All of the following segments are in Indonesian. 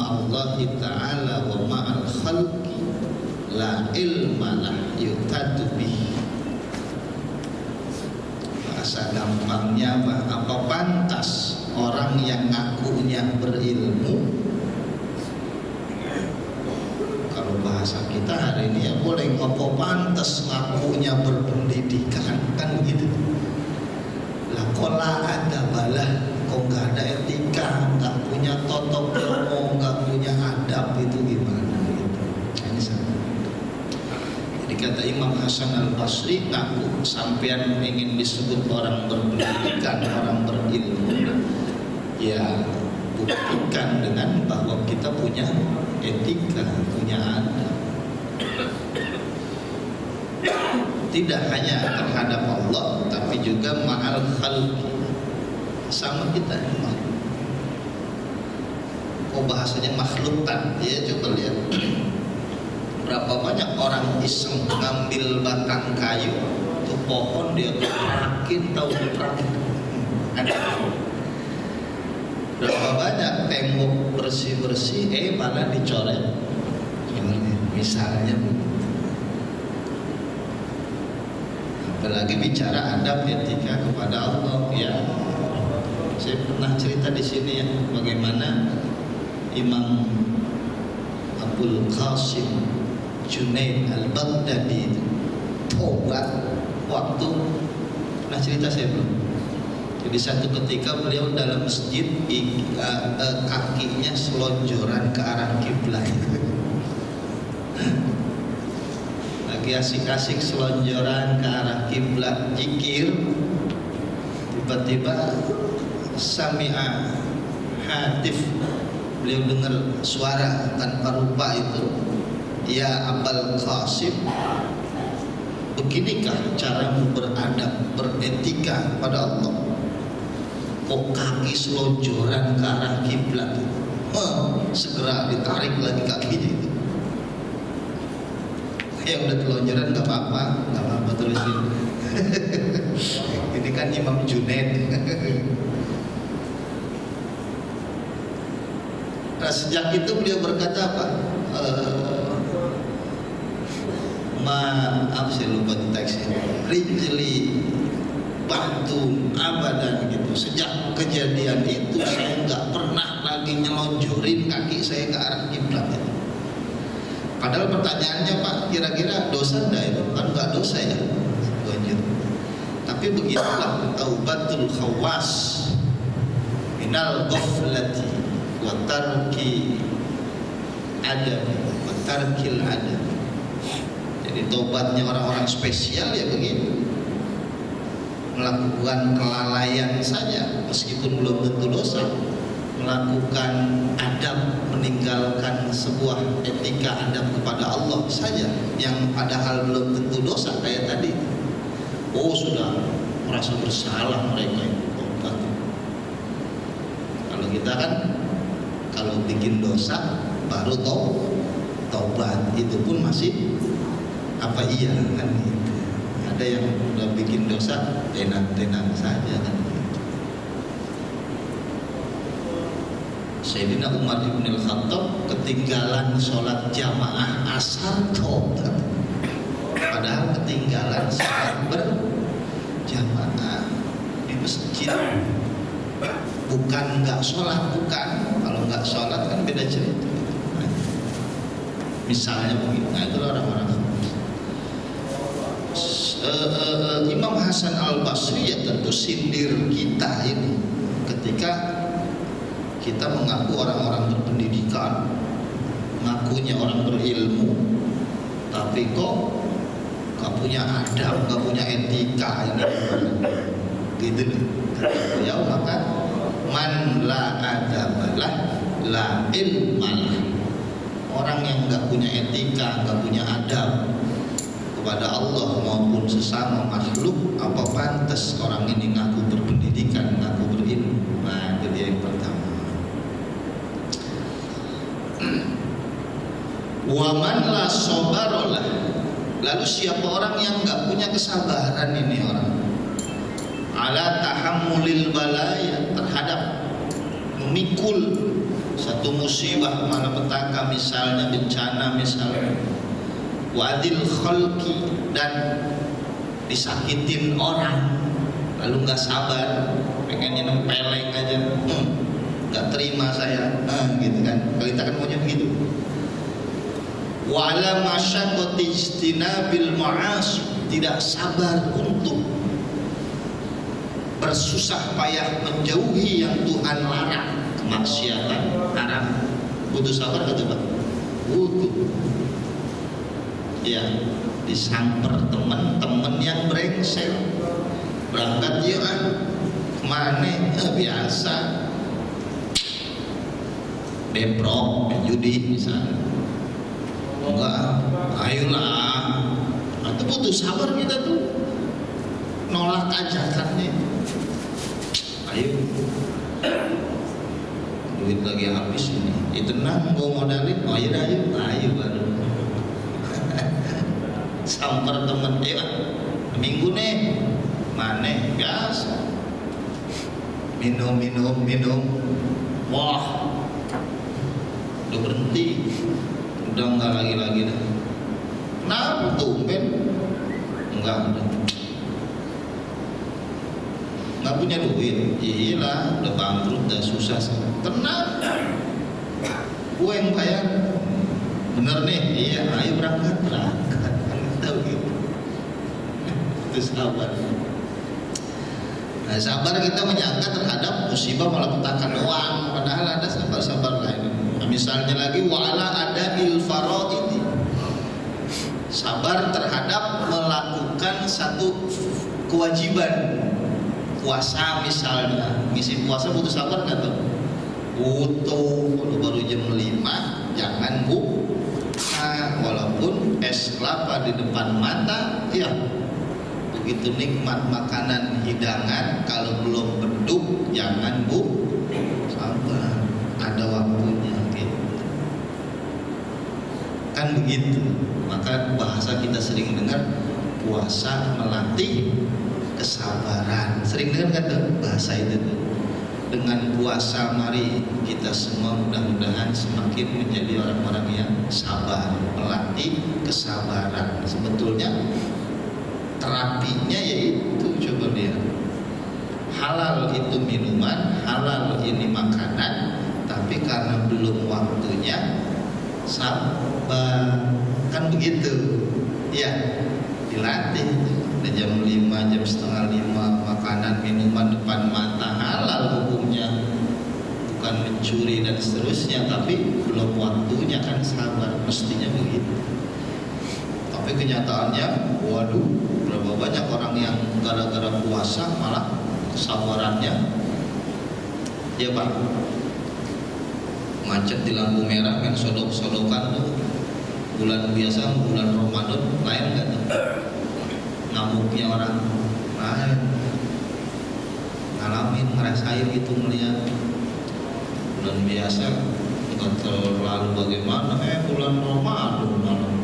ma'allahi ta'ala wa ma'al khalqi la ilma lah yutadu bihi. Bahasa gampangnya apa pantas orang yang ngakunya berilmu, kalau bahasa kita hari ini ya boleh, apa pantas ngakunya berpendidikan, kan begitu. Lah kola ada balah, kok nggak ada etika, nggak punya toto kromo, nggak punya adab, itu gimana gitu. Ini sama. Jadi kata Imam Hasan Al-Basri, ngaku sampean ingin disebut orang berpendidikan, orang berilmu, ya buktikan dengan bahwa kita punya etika, punya adab. Tidak hanya terhadap Allah, tapi juga ma'al khalqi, sama kita. Oh bahasanya makhlukan, ya coba lihat. Berapa banyak orang iseng ngambil batang kayu, tuh pohon dia gerakin, tahu gerakin. Ada. Berapa banyak tembok bersih-bersih, malah dicoret. Misalnya, apalagi bicara adab etika kepada Allah. Ya, saya pernah cerita di sini ya, bagaimana Imam Abdul Qasim Junaid Al-Baghdadi itu tobat waktu, pernah cerita saya belum? Jadi satu ketika beliau dalam masjid, kakinya selonjoran ke arah kiblat. Lagi asik-asik selonjoran ke arah kiblat, zikir, tiba-tiba sami'a hatif, beliau dengar suara tanpa rupa itu, ya Abul Qasim, beginikah caramu beradab, beretika pada Allah? Kok kaki selonjoran ke arah kiblat? Segera ditarik lagi kakinya itu. Ya udah telonjoran nggak apa-apa tulisin. Ini kan Imam Junaid. Nah, sejak itu beliau berkata apa? Maaf saya lupa teksnya. Rijli bantu abadan gitu. Sejak kejadian itu saya nggak pernah lagi nyelonjorin kaki saya ke arah kiblat itu. Padahal pertanyaannya, Pak, kira-kira dosa enggak itu? Kan nggak dosa ya. Lanjut. Tapi begitulah taubatul khawas minal ghaflati wa tarki adab wa tarkil adab. Jadi tobatnya orang-orang spesial ya begitu, melakukan kelalaian saja meskipun belum tentu dosa, melakukan adab, meninggalkan sebuah etika adab kepada Allah saja yang padahal belum tentu dosa kayak tadi. Oh sudah merasa bersalah mereka itu tobat. Kalau kita kan kalau bikin dosa baru tobat, itu pun masih apa iya kan gitu. Ada yang udah bikin dosa tenang-tenang saja kan. Sayyidina Umar ibn al-Khattab ketinggalan sholat jamaah asar tobat, padahal ketinggalan sholat berjamaah di masjid. Bukan nggak sholat, bukan. Kalau nggak sholat kan beda cerita. Misalnya begitu. Nah itu orang-orang. Imam Hasan Al-Basri ya tentu sindir kita ini ketika kita mengaku orang-orang berpendidikan, mengakunya orang berilmu, tapi kok gak punya adab, gak punya etika ini gitu. Ya maka man la adabalah la ilmalah. Orang yang gak punya etika, gak punya adab kepada Allah maupun sesama makhluk, apa pantas orang ini ngaku berpendidikan, ngaku berilmu? Nah itu dia yang pertama. Waman la sobarolah. Lalu siapa orang yang nggak punya kesabaran ini orang? Ala tahammulil balaya, terhadap memikul satu musibah malapetaka misalnya, bencana misalnya, wadil khalqi, dan disakitin orang lalu nggak sabar, pengennya nempeleng aja, nggak terima saya, gitu kan. Kita kan maunya begitu. Wa ala masyaqqati ijtinabil ma'asi, tidak sabar untuk bersusah payah menjauhi yang Tuhan larang, kemaksiatan, haram. Butuh sabar kata Pak? Butuh. Ya, disamper teman-teman yang brengsek, berangkat ya kemana? Biasa deprok, judi misalnya. Enggak, ayolah. Atau butuh sabar kita tuh, nolak ajakannya. Ayo, duit lagi habis ini, itu tenang, gua modalin, ayo baru. Samper temen, minggu nih, mana biasa, minum, wah, udah berhenti, udah nggak lagi dah. Kenapa tumben? Enggak punya duit, iyalah, udah bangkrut, udah susah, tenang, gue yang bayar, bener nih, iya, ayo berangkat, tahu gitu, itu sabar. Nah, sabar kita menyangka terhadap musibah malapetaka doang, padahal ada sabar lain. Nah, misalnya lagi wala ada ilfaro ini, sabar terhadap melakukan satu kewajiban. Puasa misalnya, ngisi puasa butuh sabar nggak tuh? Butuh. Kalau baru jam 5 jangan buka, walaupun es kelapa di depan mata, ya begitu nikmat makanan hidangan, kalau belum beduk jangan sabar, ada waktunya gitu. Kan begitu. Maka bahasa kita sering dengar, puasa melatih kesabaran. Sering dengar kan bahasa itu tuh. Dengan puasa mari kita semua mudah-mudahan semakin menjadi orang-orang yang sabar, melatih kesabaran. Sebetulnya terapinya yaitu, coba lihat, halal itu minuman, halal ini makanan, tapi karena belum waktunya sabar. Kan begitu ya, dilatih. Udah jam 5, jam setengah 5, makanan minuman depan mata, halal hukumnya, bukan mencuri dan seterusnya, tapi belum waktunya, kan sabar, mestinya begitu. Tapi kenyataannya, waduh, berapa banyak orang yang gara-gara puasa malah kesabarannya, ya Pak, macet di lampu merah, main sodok-sodokan tuh, bulan biasa, bulan Ramadan, lain nggak tuh? Ngamuknya orang lain, ngalamin, ngerasain itu, melihat bulan biasa nggak terlalu bagaimana, bulan Ramadan malam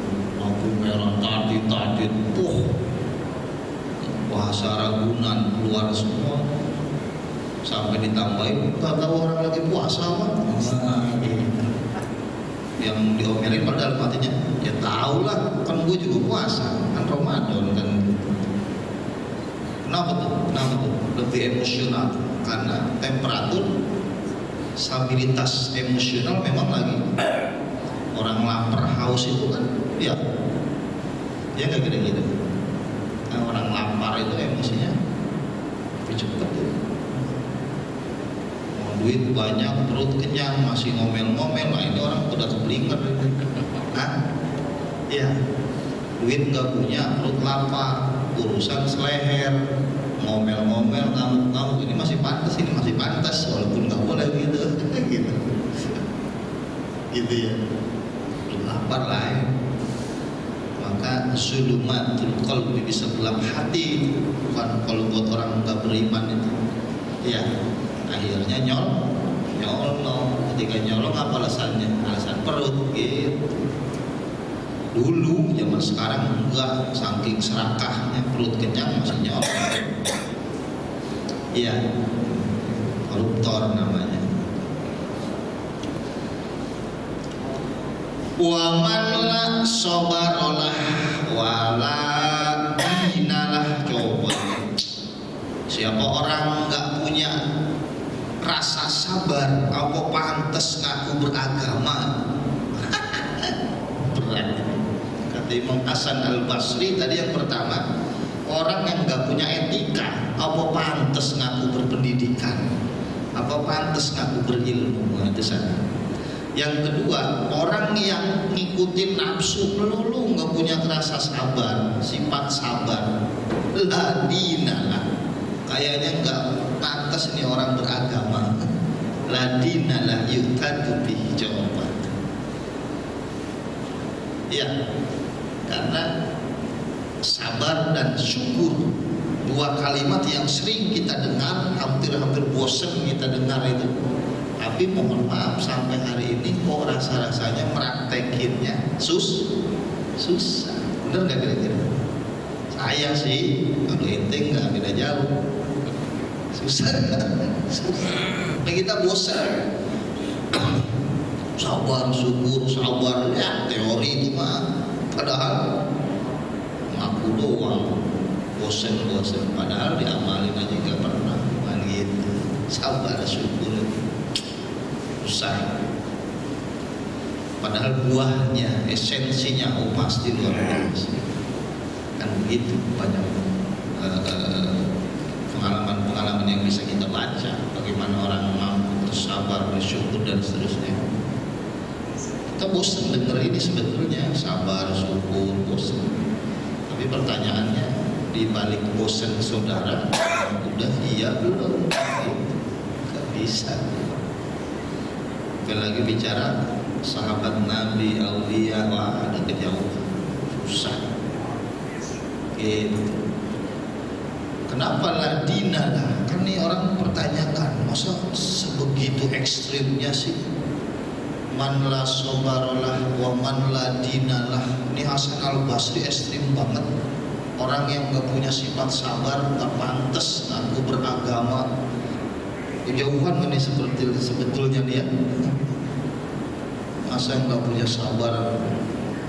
lampu merah tadi bahasa Ragunan keluar semua, sampai ditambahin nggak tahu orang lagi puasa Pak. Yang diomelin padahal matinya, ya tahu lah, kan gue juga puasa, kan Ramadan kan. Kenapa tuh? Lebih emosional, karena temperatur, stabilitas emosional memang lagi. Orang lapar, haus itu kan, ya nggak kira-kira. Nah, orang lapar itu emosinya lebih cepat tuh. Duit banyak, perut kenyang, masih ngomel-ngomel, nah ini orang udah keblinger. Ya, duit nggak punya, perut lapar, urusan seleher, ngomel-ngomel, ngamuk-ngamuk, ini masih pantas, walaupun nggak boleh gitu, gitu ya, lapar lain. Maka sulumatul qalbi, bisa gelap hati, bukan kalau buat orang nggak beriman itu, ya. Akhirnya nyolong. Ketika nyolong apa alasannya? Alasan perut gitu. Dulu zaman sekarang enggak, saking serakahnya, perut kenyang masih nyolong. Iya, koruptor namanya. Wa man la sabarolah wala dinalah. Coba, siapa orang nggak punya rasa sabar, apa pantas ngaku beragama? Berat. Kata Imam Hasan Al-Basri tadi yang pertama, orang yang nggak punya etika, apa pantas ngaku berpendidikan, apa pantas ngaku berilmu? Itu sana. Yang kedua, orang yang ngikutin nafsu melulu, nggak punya rasa sabar, sifat sabar, ladina, kayaknya nggak pantas ini orang beragama. Ladina lah yuktadu bihi. Jawaban ya, karena sabar dan syukur, dua kalimat yang sering kita dengar, hampir-hampir bosan kita dengar itu. Tapi mohon maaf, sampai hari ini kok rasa-rasanya praktekinnya susah. Bener gak kira-kira? Saya sih, kalau ente nggak beda jauh. Susah. Nah, kita bosan. Sabar, syukur, sabar, ya teori itu mah. Padahal ngaku doang, bosan. Padahal diamalin aja gak pernah. Gitu. Sabar, syukur, susah. Padahal buahnya, esensinya, pasti luar biasa. Kan begitu banyak pengalaman yang bisa kita baca, bagaimana orang mampu bersabar, bersyukur dan seterusnya. Kita bosan dengar ini sebetulnya, sabar, syukur, bosan. Tapi pertanyaannya, di balik bosan saudara, udah iya belum? Gak bisa. Kalau lagi bicara sahabat Nabi, aulia, wah ada kejauhan, susah. Gitu. Kenapa ladina lah? Kan nih orang pertanyakan, masa sebegitu ekstrimnya sih? Man la sobarolah wa man la dinalah. Ini Hasan Al-Basri ekstrim banget. Orang yang gak punya sifat sabar gak pantas ngaku beragama. Kejauhan ini seperti sebetulnya dia. Masa yang gak punya sabar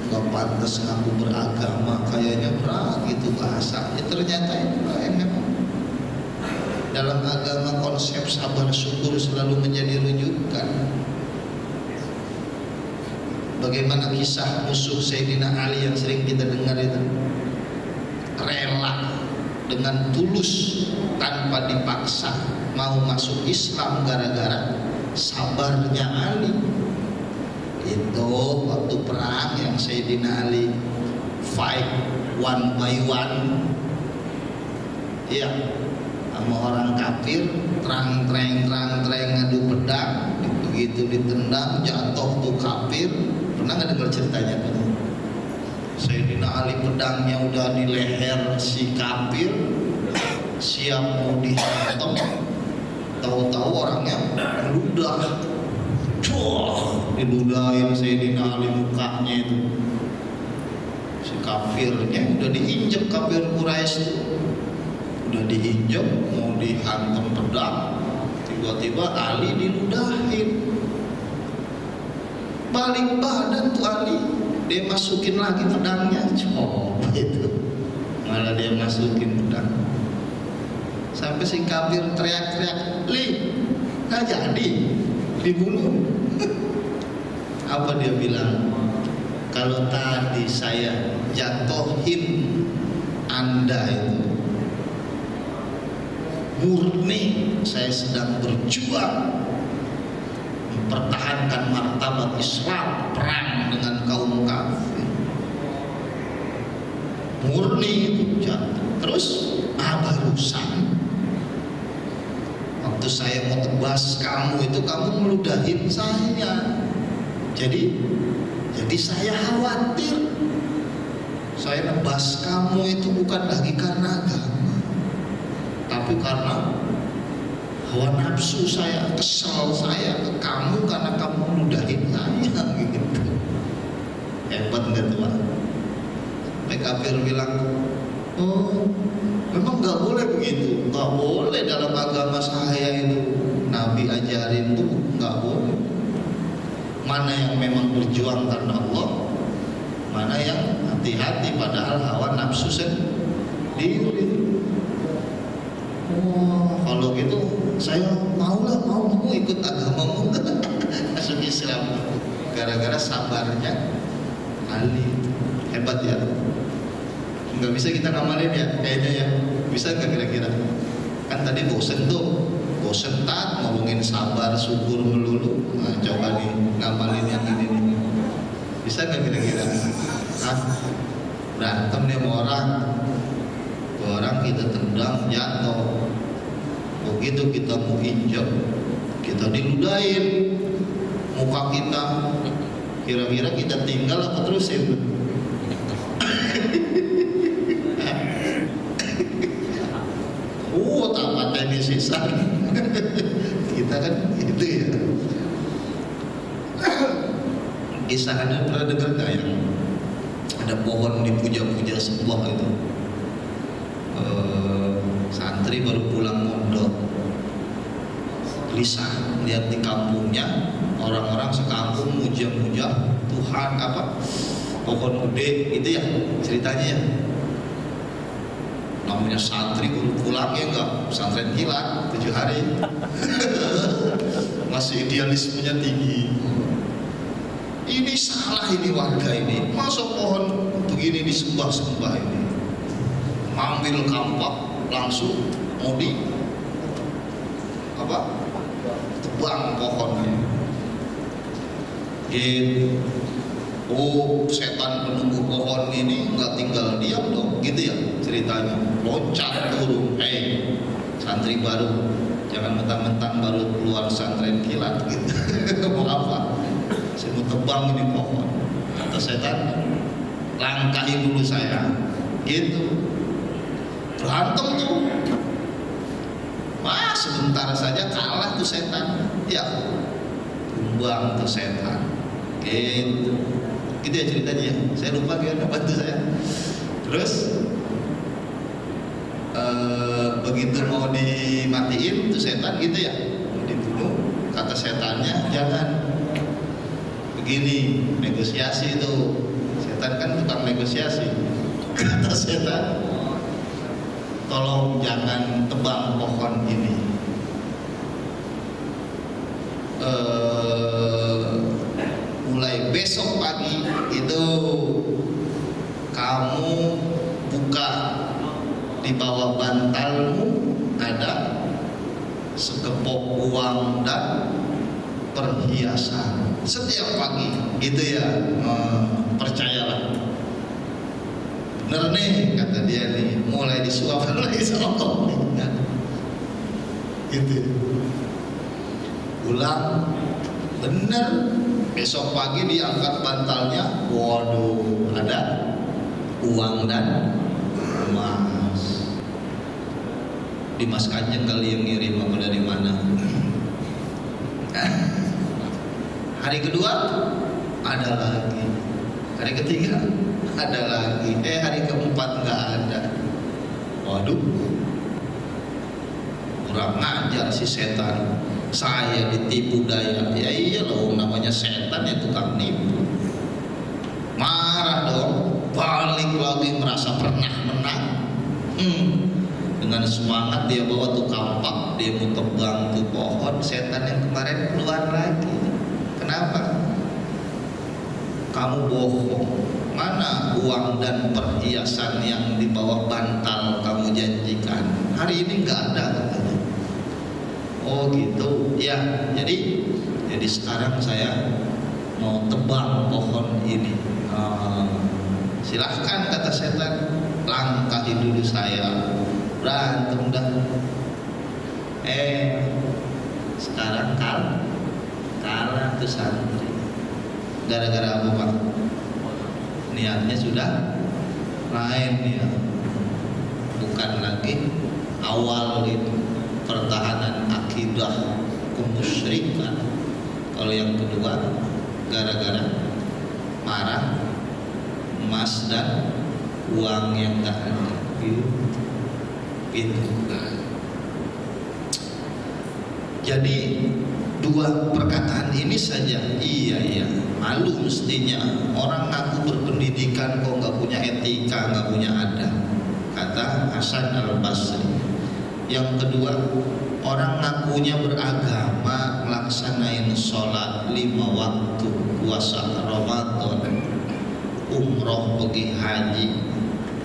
gak pantas ngaku beragama, kayaknya berat gitu bahasanya. Ternyata itu yang memang dalam agama konsep sabar syukur selalu menjadi rujukan. Bagaimana kisah musuh Sayyidina Ali yang sering kita dengar itu, rela dengan tulus tanpa dipaksa mau masuk Islam gara-gara sabarnya Ali. Itu waktu perang yang Sayyidina Ali fight one by one, ya, sama orang kafir, terang-terang ngadu pedang, begitu ditendang jatuh tuh kafir. Pernah nggak dengar ceritanya tuh? Sayyidina Ali pedangnya udah di leher si kafir, siap mau dihantam, tahu-tahu orangnya meludah. Diludahin Sayyidina Ali mukanya itu. Si kafirnya udah diinjek, kafir Quraisy itu udah diinjek, mau dihantam pedang, tiba-tiba Ali diludahin. Balik badan tuh Ali, dia masukin lagi pedangnya, coba itu, malah dia masukin pedang. Sampai si kafir teriak-teriak, "Li, nggak jadi dibunuh." Apa dia bilang? Kalau tadi saya jatuhin Anda itu murni saya sedang berjuang mempertahankan martabat Islam, perang dengan kaum kafir. Murni itu jatuh. Terus barusan waktu saya mau tebas kamu itu, kamu meludahin saya. Jadi saya khawatir. Saya nebas kamu itu bukan lagi karena agama, tapi karena hawa nafsu saya, kesal saya ke kamu karena kamu meludahin saya gitu. Hebat nggak tuh, Pak? Kafir bilang, oh memang nggak boleh begitu, nggak boleh dalam agama saya itu, Nabi ajarin tuh nggak boleh. mana yang memang berjuang karena Allah, mana yang hati-hati padahal hawa nafsu sendiri. Oh, kalau gitu saya mau ikut agamamu masuk Islam gara-gara sabarnya Ali. Hebat ya. Nggak bisa kita ngamalin ya kayaknya ya. Bisa nggak kira-kira? Kan tadi bosen tat ngomongin sabar syukur melulu. Nah, coba nih ngamalin yang ini nih. Bisa nggak kira-kira? Berantem nih sama orang kita tendang jatuh. Begitu kita mau injak, kita diludahin muka kita. Kira-kira kita tinggal apa terusin? Tamat ini sisa. Kita kan gitu ya. Kisah ada pernah dengar nggak yang ada pohon dipuja-puja sebuah itu? Santri baru pulang mondok, gelisah lihat di kampungnya orang-orang sekampung muja-muja Tuhan apa pohon gede itu ya ceritanya ya. Namanya santri pulangnya enggak pesantren kilat 7 hari. Masih idealismenya tinggi. Ini salah ini warga ini, masa pohon begini disembah-sembah ini. Ambil kampak langsung mau tebang pohonnya. Gitu. Oh, setan penunggu pohon ini nggak tinggal diam dong, gitu ya ceritanya. Loncat turun, santri baru, jangan mentang-mentang baru keluar pesantren kilat gitu. Mau apa? Saya mau tebang ini pohon. Kata setan, langkahi dulu saya. Gitu. Berantem tuh. Wah, sebentar saja kalah tuh setan. Ya, tumbang tuh setan. Gitu. Gitu ya ceritanya ya. Saya lupa gimana bantu saya. Terus begitu mau dimatiin tuh setan gitu ya, mau dibunuh, kata setannya jangan begini, negosiasi itu. Setan kan tukang negosiasi. Kata setan, tolong jangan tebang pohon ini. Mulai besok pagi itu kamu buka di bawah bantalmu ada sekepok uang dan perhiasan setiap pagi gitu ya. Percayalah, bener nih kata dia nih, mulai disuap lagi sokok gitu. Ulang, bener. Besok pagi diangkat bantalnya, waduh, ada uang dan emas. Dimas Kanjeng kali yang ngirim apa dari mana? Hari kedua ada lagi, hari ketiga ada lagi, hari keempat nggak ada. Waduh, kurang ngajar si setan. Saya ditipu daya. Ya iyalah, namanya setan ya tukang nipu. Marah dong, balik lagi merasa pernah menang. Dengan semangat dia bawa tuh kampak, dia mau tebang tuh pohon. Setan yang kemarin keluar lagi. Kenapa? Kamu bohong. Mana uang dan perhiasan yang di bawah bantal kamu janjikan? Hari ini nggak ada katanya. Oh gitu, ya. Jadi sekarang saya mau tebang pohon ini. Silahkan kata setan, langkahi dulu saya. Berantem dah. Sekarang kalah tuh santri. Gara-gara apa Pak? Niatnya sudah lain ya. Bukan lagi awal itu pertahanan akidah kemusyrikan. Kalau yang kedua gara-gara marah, emas dan uang yang tak ada gitu. Jadi dua perkataan ini saja, iya malu mestinya orang ngaku berpendidikan kok nggak punya etika, nggak punya adab, kata Hasan Al-Basri. Yang kedua, orang ngakunya beragama, melaksanain sholat 5 waktu, puasa Ramadan, umroh, pergi haji,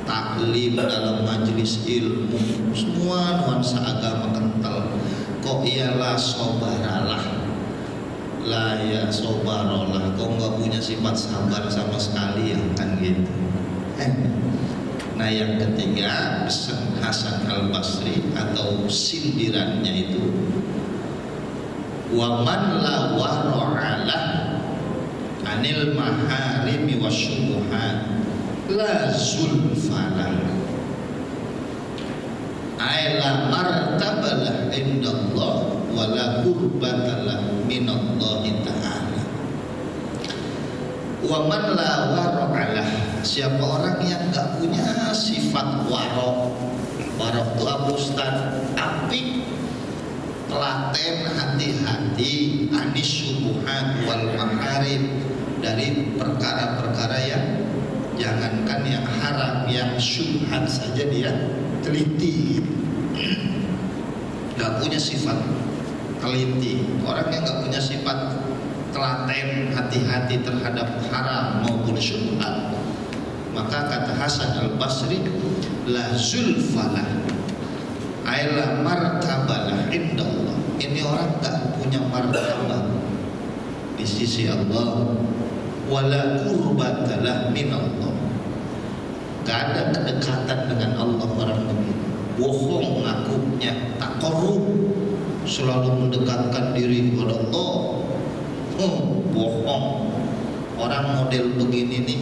taklim dalam majelis ilmu, semua nuansa agama kental, kok ialah sobaralah, lah ya sobarolah, kok nggak punya sifat sabar sama sekali ya, kan gitu. Nah yang ketiga, pesan Hasan Al-Basri atau sindirannya itu, wa man la wara'alah anil maharimi wasyubuhat la zulfalah ay la martabalah indallah wa la qurbatalah minallahi ta'ala. Wa man la wara'alah, siapa orang yang gak punya sifat warok. Warok itu apa Ustaz? Apik, telaten, hati-hati, anis syubuhat wal maharim, dari perkara-perkara yang jangankan yang haram, yang syubhat saja dia teliti. Gak punya sifat teliti. Orang yang gak punya sifat telaten, hati-hati terhadap haram maupun syubhat, maka kata Hasan Al-Basri, la zulfalah ay la martabalah indallah, ini orang gak punya martabat di sisi Allah, wala qurbatalah minallah, gak ada kedekatan dengan Allah orang begini. Bohong ngakunya, tak korup, selalu mendekatkan diri kepada Allah. Bohong. Orang model begini nih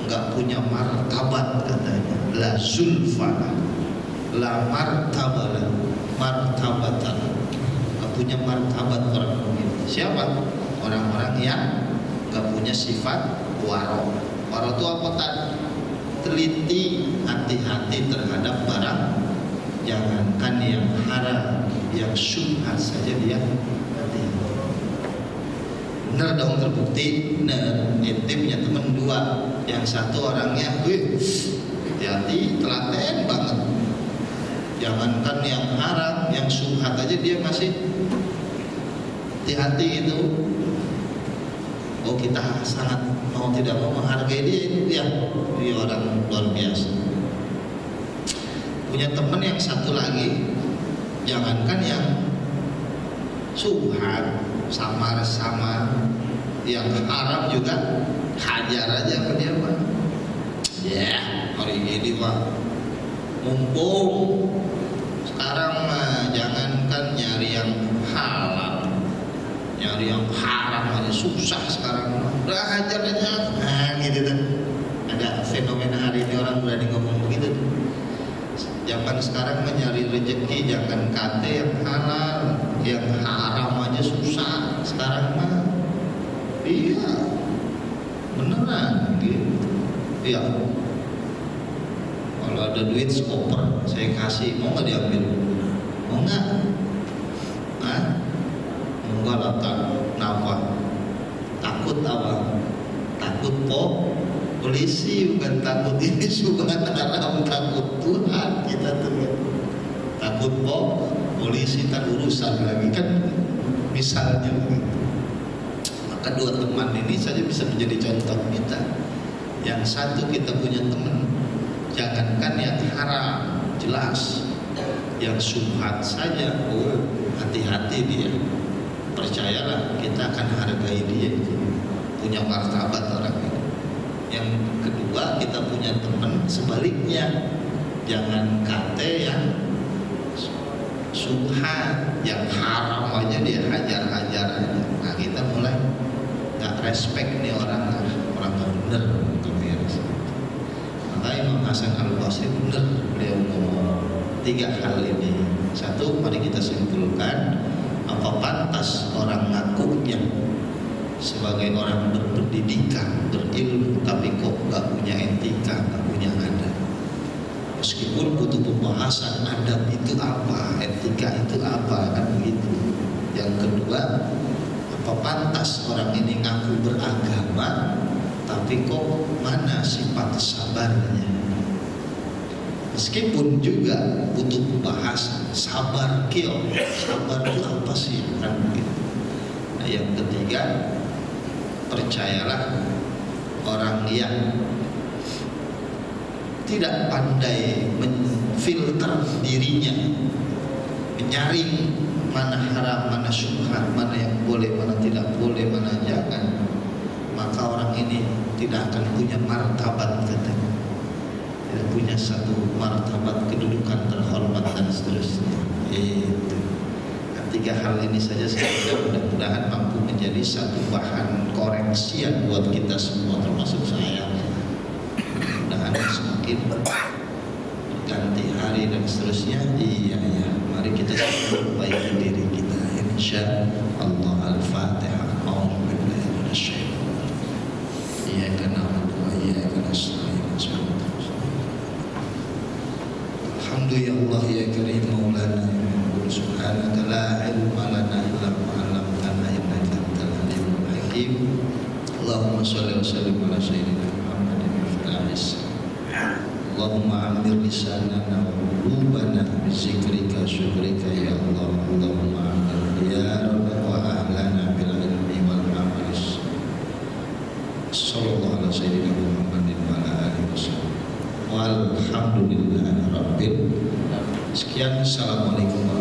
nggak punya martabat katanya. La zulfa, la martabalah, martabatan, nggak punya martabat orang begini. Siapa? Orang-orang yang nggak punya sifat waro. Waro itu apa tadi? Teliti, hati-hati terhadap barang, jangankan yang haram, yang syubhat saja dia hati-hati. Bener dong, terbukti. Bener, ente punya temen 2, yang satu orangnya hati-hati, telaten banget, jangankan yang haram, yang syubhat aja dia masih hati-hati itu. Oh, kita sangat mau tidak mau menghargai dia orang luar biasa. Punya teman yang satu lagi, jangankan yang subhat, samar-samar, yang haram juga hajar aja ke dia, Pak. Ya, hari ini Pak, mumpung sekarang mah jangankan nyari yang halal, nyari yang haram aja susah sekarang. Udah hajar aja, nah gitu kan. Ada fenomena hari ini orang berani ngomong begitu. Zaman sekarang mencari rezeki jangan kate yang halal, yang haram aja susah sekarang mah. Iya, beneran gitu. Iya. Kalau ada duit skoper, saya kasih, mau nggak diambil? Mau nggak? Hah? Enggak lah, kenapa? Takut apa? Takut polisi, bukan takut ini subhan haram, takut Tuhan kita tuh. Takut polisi, tak urusan lagi kan, misalnya begitu. Maka 2 teman ini saja bisa menjadi contoh kita. Yang satu, kita punya teman, jangankan yang haram jelas, yang subhat saja, oh hati-hati dia. Percayalah, kita akan hargai dia, punya martabat orang ini. Yang kedua, kita punya teman sebaliknya, jangan kate yang subhat, yang haram aja dia hajar-hajar aja. Nah, kita mulai nggak respect nih orang nggak bener gitu. Maka Imam Hasan Al-Basri bener, beliau ngomong 3 hal ini. Satu, mari kita simpulkan, apa pantas orang ngakunya sebagai orang berpendidikan, berilmu, tapi kok nggak punya etika, nggak punya adab? Meskipun butuh pembahasan, adab itu apa, etika itu apa, kan begitu. Yang kedua, apa pantas orang ini ngaku beragama sifat sabarnya. Meskipun juga butuh bahasa sabar kio, sabar itu apa sih kan gitu. Nah, yang ketiga, percayalah orang yang tidak pandai menfilter dirinya, menyaring mana haram, mana syubhat, mana yang boleh, mana tidak boleh, mana jangan, maka orang ini tidak akan punya martabat katanya. Tidak punya satu martabat kedudukan terhormat dan seterusnya. Itu. Tiga hal ini saja saya mudah-mudahan mampu menjadi satu bahan koreksian buat kita semua, termasuk saya. Mudah-mudahan semakin ganti hari dan seterusnya. Iya ya, mari kita perbaiki diri kita. Insya Allah. Al-Fatihah. A'udzubillahi minasyaitonir rajim. Iyyaka na'budu wa iyyaka nasta'in. Alhamdulillah ya karim maulana subhanaka la ilma lana illa ma 'allamtana innaka antal alimul hakim. Allahumma shalli wa sallim ala sayyidina Muhammadin al-Fatis. Allahumma amir lisanana wa qulubana bi zikrika syukrika ya Allah. Allahumma amir diyarana wa ahlana bil ilmi wal amalis. Sallallahu ala sayyidina Muhammadin wa ala alihi wasallam. Walhamdulillahirabbil alamin. Sekian, assalamualaikum warahmatullahi wabarakatuh.